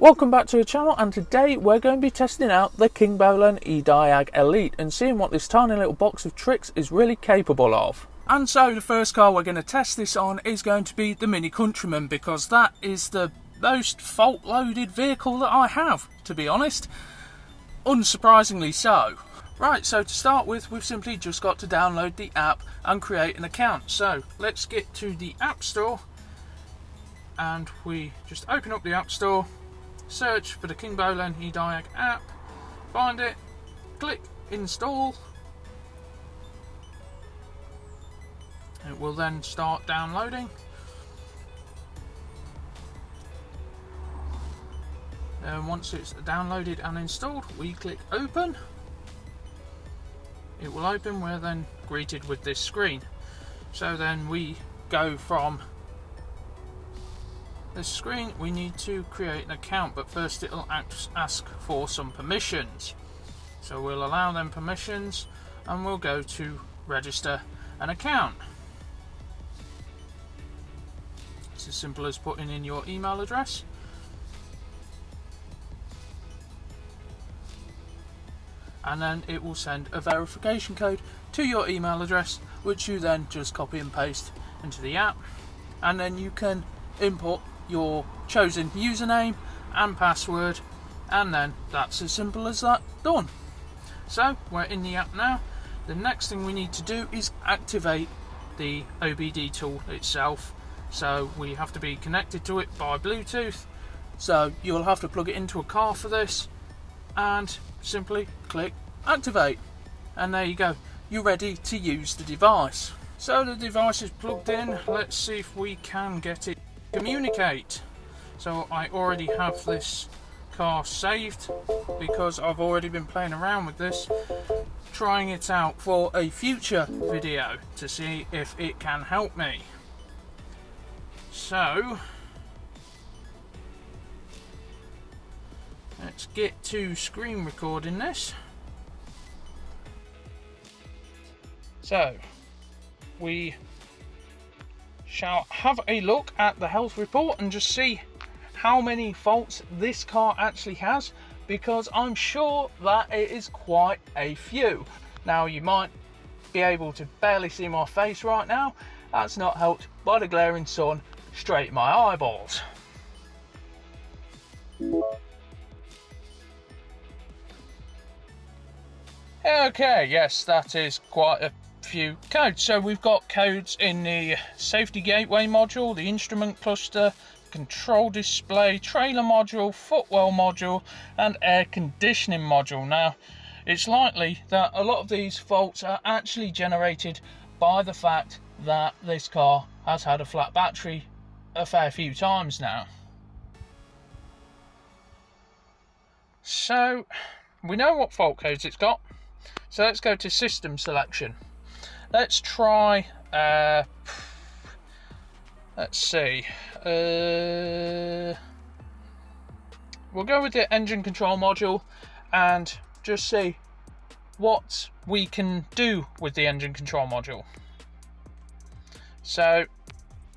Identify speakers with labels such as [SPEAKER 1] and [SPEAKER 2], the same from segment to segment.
[SPEAKER 1] Welcome back to the channel, and today we're going to be testing out the Kingbolen Ediag Elite and seeing what this tiny little box of tricks is really capable of. And so the first car we're going to test this on is going to be the Mini Countryman, because that is the most fault loaded vehicle that I have, to be honest. Unsurprisingly so. Right, so to start with, we've simply just got to download the app and create an account. So let's get to the App Store, and we just open up the App Store, search for the Kingbolen Ediag app, find it, click install. It will then start downloading. And once it's downloaded and installed, we click open. It will open. We're then greeted with this screen. So then we go from this screen, we need to create an account, but first it'll ask for some permissions. So we'll allow them permissions and we'll go to register an account. It's as simple as putting in your email address. And then it will send a verification code to your email address, which you then just copy and paste into the app, and then you can input your chosen username and password, and then that's as simple as that. Done. So we're in the app now. The next thing we need to do is activate the OBD tool itself. So we have to be connected to it by Bluetooth, so you'll have to plug it into a car for this and simply click activate, and there you go, you're ready to use the device. So the device is plugged in. Let's see if we can get it to communicate. So I already have this car saved because I've already been playing around with this, trying it out for a future video to see if it can help me. So let's get to screen recording this. So we shall have a look at the health report and just see how many faults this car actually has, because I'm sure that it is quite a few. Now you might be able to barely see my face right now. That's not helped by the glaring sun straight in my eyeballs. Okay, yes, that is quite a few codes. So we've got codes in the safety gateway module, the instrument cluster, control display, trailer module, footwell module, and air conditioning module. Now it's likely that a lot of these faults are actually generated by the fact that this car has had a flat battery a fair few times now. So we know what fault codes it's got, so let's go to system selection. Let's try let's see, we'll go with the engine control module and just see what we can do with the engine control module. So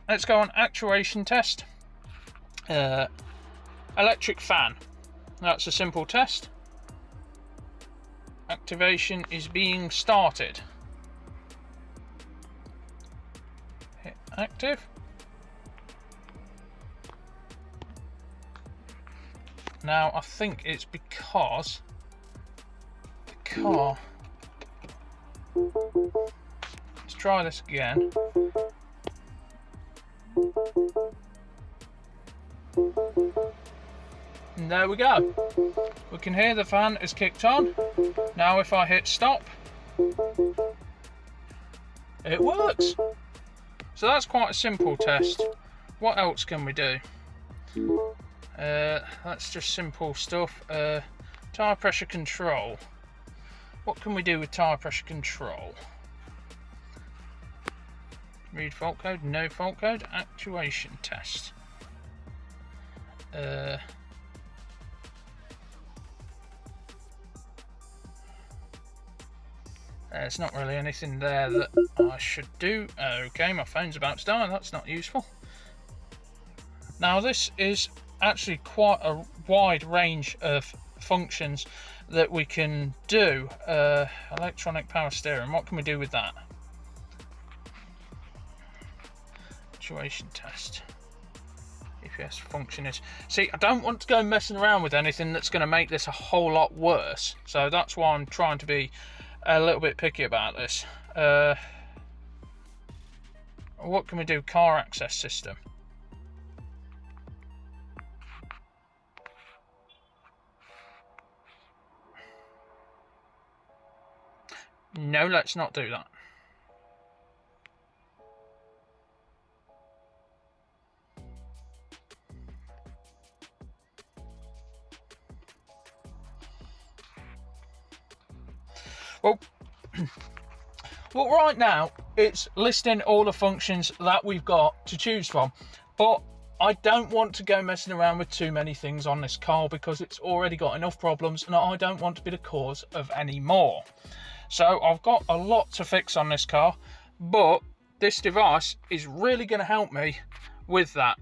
[SPEAKER 1] let's go on actuation test. Electric fan, that's a simple test. Activation is being started. Hit active. Now I think it's because the car, let's try this again. And there we go. We can hear the fan is kicked on. Now if I hit stop, it works. So that's quite a simple test. What else can we do? That's just simple stuff. Tyre pressure control. What can we do with tyre pressure control? Read fault code, no fault code, actuation test. There's not really anything there that I should do. Okay, my phone's about to die, that's not useful. Now this is actually quite a wide range of functions that we can do. Electronic power steering, what can we do with that? Actuation test. EPS function is... See, I don't want to go messing around with anything that's going to make this a whole lot worse. So that's why I'm trying to be a little bit picky about this. What can we do? Car access system. No, let's not do that. Well, right now it's listing all the functions that we've got to choose from, but I don't want to go messing around with too many things on this car because it's already got enough problems and I don't want to be the cause of any more. So I've got a lot to fix on this car, but this device is really going to help me with that.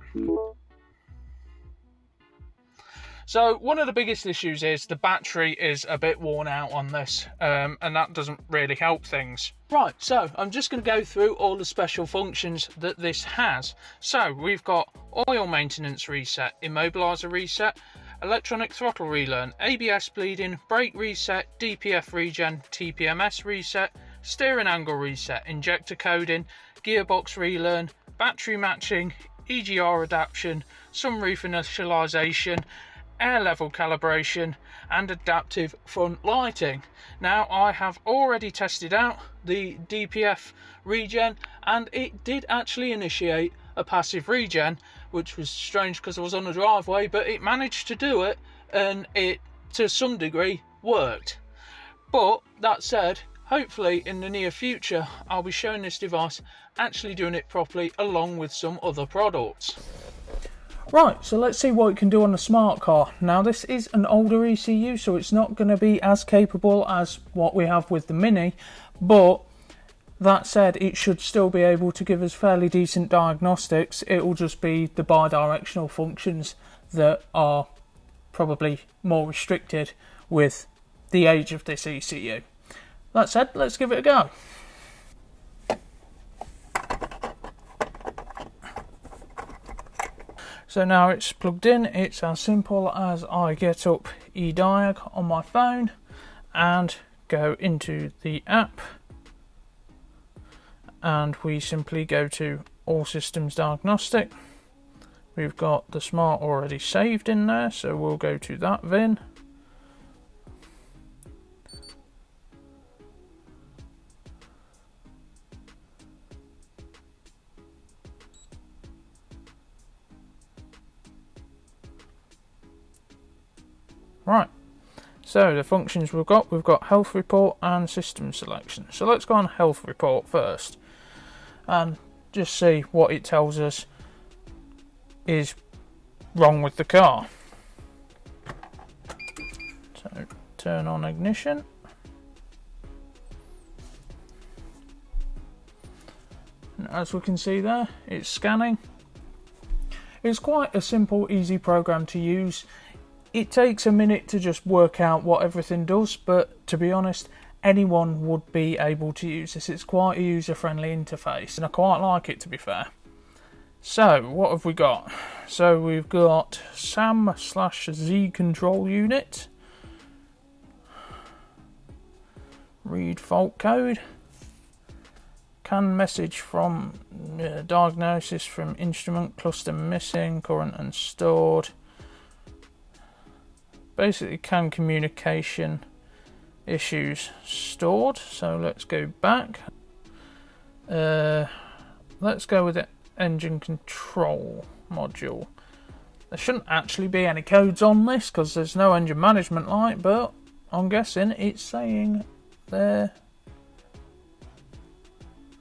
[SPEAKER 1] So one of the biggest issues is the battery is a bit worn out on this, and that doesn't really help things. Right, so I'm just going to go through all the special functions that this has. So we've got oil maintenance reset, immobiliser reset, electronic throttle relearn, ABS bleeding, brake reset, DPF regen, TPMS reset, steering angle reset, injector coding, gearbox relearn, battery matching, EGR adaptation, sunroof initialisation, air level calibration and adaptive front lighting. Now I have already tested out the DPF regen and it did actually initiate a passive regen, which was strange because I was on the driveway, but it managed to do it and it to some degree worked. But that said, hopefully in the near future I'll be showing this device actually doing it properly along with some other products. Right, so let's see what it can do on the smart car. Now this is an older ECU, so it's not going to be as capable as what we have with the Mini, but that said, it should still be able to give us fairly decent diagnostics. It will just be the bi-directional functions that are probably more restricted with the age of this ECU. That said, let's give it a go. So now it's plugged in, it's as simple as I get up eDiag on my phone and go into the app, and we simply go to All Systems Diagnostic. We've got the Smart already saved in there, so we'll go to that VIN. Right, so the functions we've got health report and system selection. So let's go on health report first and just see what it tells us is wrong with the car. So turn on ignition. And as we can see there, it's scanning. It's quite a simple, easy program to use. It takes a minute to just work out what everything does, but to be honest, anyone would be able to use this. It's quite a user-friendly interface, and I quite like it, to be fair. So, what have we got? So, we've got SAM/Z control unit, read fault code, can message from diagnosis from instrument cluster missing, current and stored. Basically, can communication issues stored. So let's go back. Let's go with the engine control module. There shouldn't actually be any codes on this because there's no engine management light, but I'm guessing it's saying there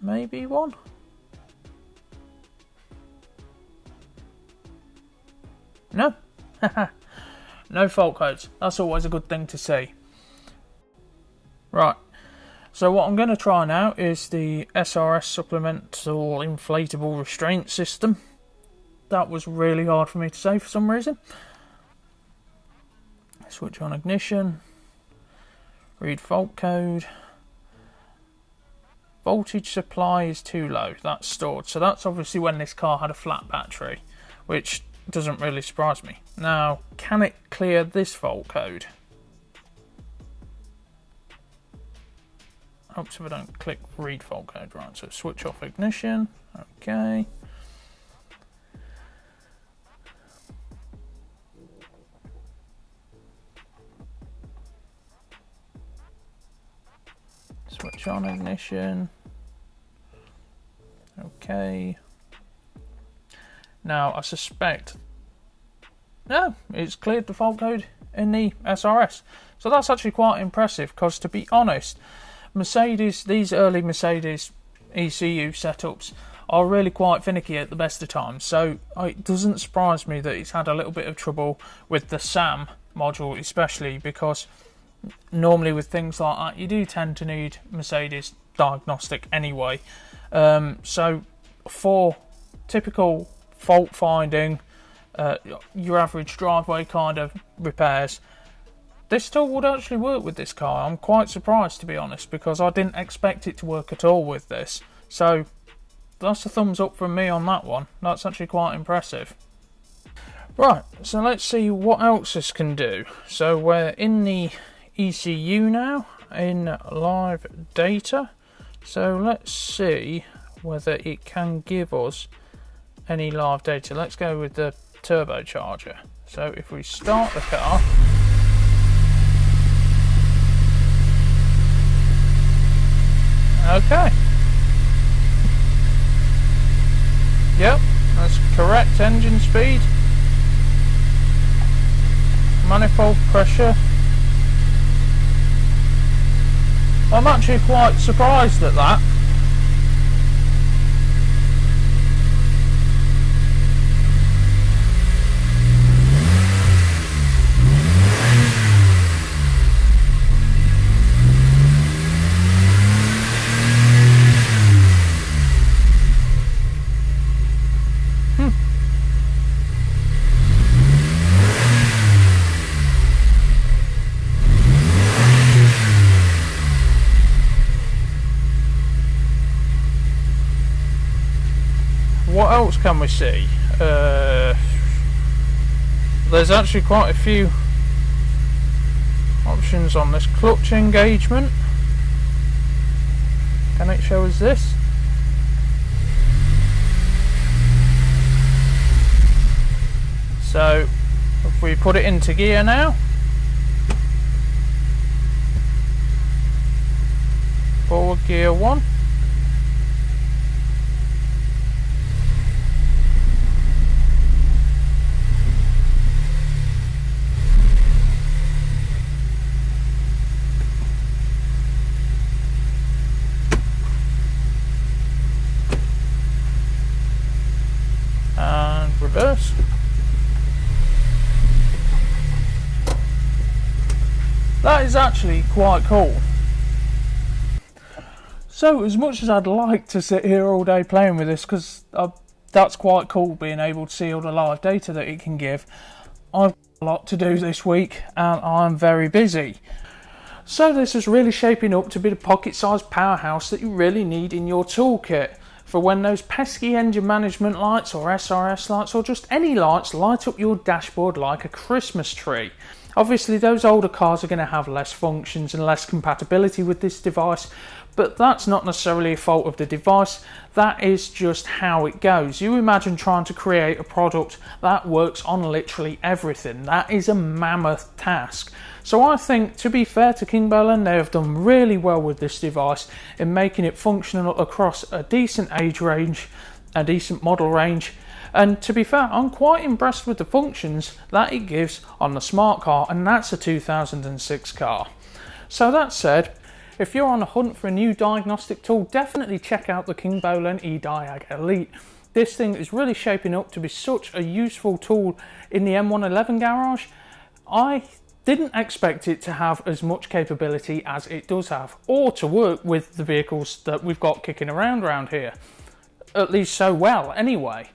[SPEAKER 1] may be one. No. No fault codes. That's always a good thing to see. Right. So what I'm going to try now is the SRS supplemental inflatable restraint system. That was really hard for me to say for some reason. Switch on ignition. Read fault code. Voltage supply is too low. That's stored. So that's obviously when this car had a flat battery, which doesn't really surprise me. Now, can it clear this fault code? Hopes if I don't click read fault code. Right, so switch off ignition. Okay. Switch on ignition. Okay. Now I suspect, no, it's cleared the fault code in the SRS. So that's actually quite impressive, because to be honest, Mercedes, these early Mercedes ECU setups are really quite finicky at the best of times. So it doesn't surprise me that it's had a little bit of trouble with the SAM module, especially because normally with things like that you do tend to need Mercedes diagnostic anyway. So for typical fault finding, your average driveway kind of repairs, this tool would actually work with this car. I'm quite surprised, to be honest, because I didn't expect it to work at all with this. So that's a thumbs up from me on that one. That's actually quite impressive. Right, so let's see what else this can do. So we're in the ECU now, in live data. So let's see whether it can give us any live data. Let's go with the turbocharger. So if we start the car, okay, yep, that's correct engine speed, manifold pressure. I'm actually quite surprised at that. What else can we see? There's actually quite a few options on this. Clutch engagement. Can it show us this? So if we put it into gear now, forward gear 1. And reverse. That is actually quite cool. So as much as I'd like to sit here all day playing with this, because that's quite cool being able to see all the live data that it can give, I've got a lot to do this week and I'm very busy. So this is really shaping up to be the pocket-sized powerhouse that you really need in your toolkit for when those pesky engine management lights or SRS lights or just any lights light up your dashboard like a Christmas tree. Obviously those older cars are going to have less functions and less compatibility with this device, but that's not necessarily a fault of the device. That is just how it goes. You imagine trying to create a product that works on literally everything. That is a mammoth task. So I think, to be fair to Kingbolen, they have done really well with this device in making it functional across a decent age range, a decent model range. And to be fair, I'm quite impressed with the functions that it gives on the smart car, and that's a 2006 car. So that said, if you're on a hunt for a new diagnostic tool, definitely check out the Kingbolen Ediag Elite. This thing is really shaping up to be such a useful tool in the M-oneeleven garage. I didn't expect it to have as much capability as it does have, or to work with the vehicles that we've got kicking around here, at least so well anyway.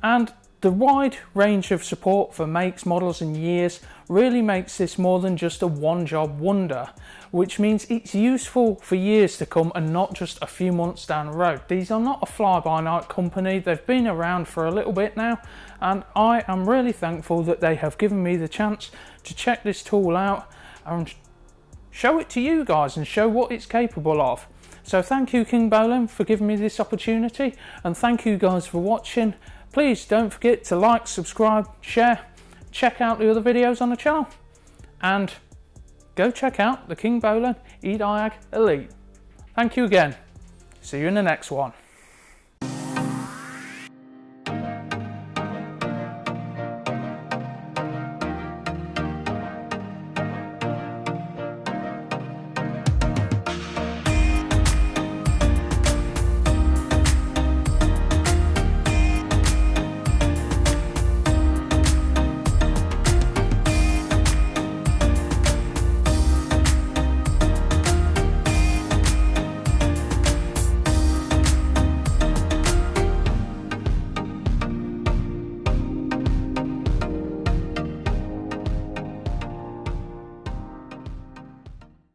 [SPEAKER 1] And The wide range of support for makes, models and years really makes this more than just a one-job wonder, which means it's useful for years to come and not just a few months down the road. These are not a fly-by-night company. They've been around for a little bit now, and I am really thankful that they have given me the chance to check this tool out and show it to you guys and show what it's capable of. So thank you, Kingbolen, for giving me this opportunity, and thank you guys for watching. Please don't forget to like, subscribe, share, check out the other videos on the channel, and go check out the Kingbolen Ediag Elite. Thank you again. See you in the next one.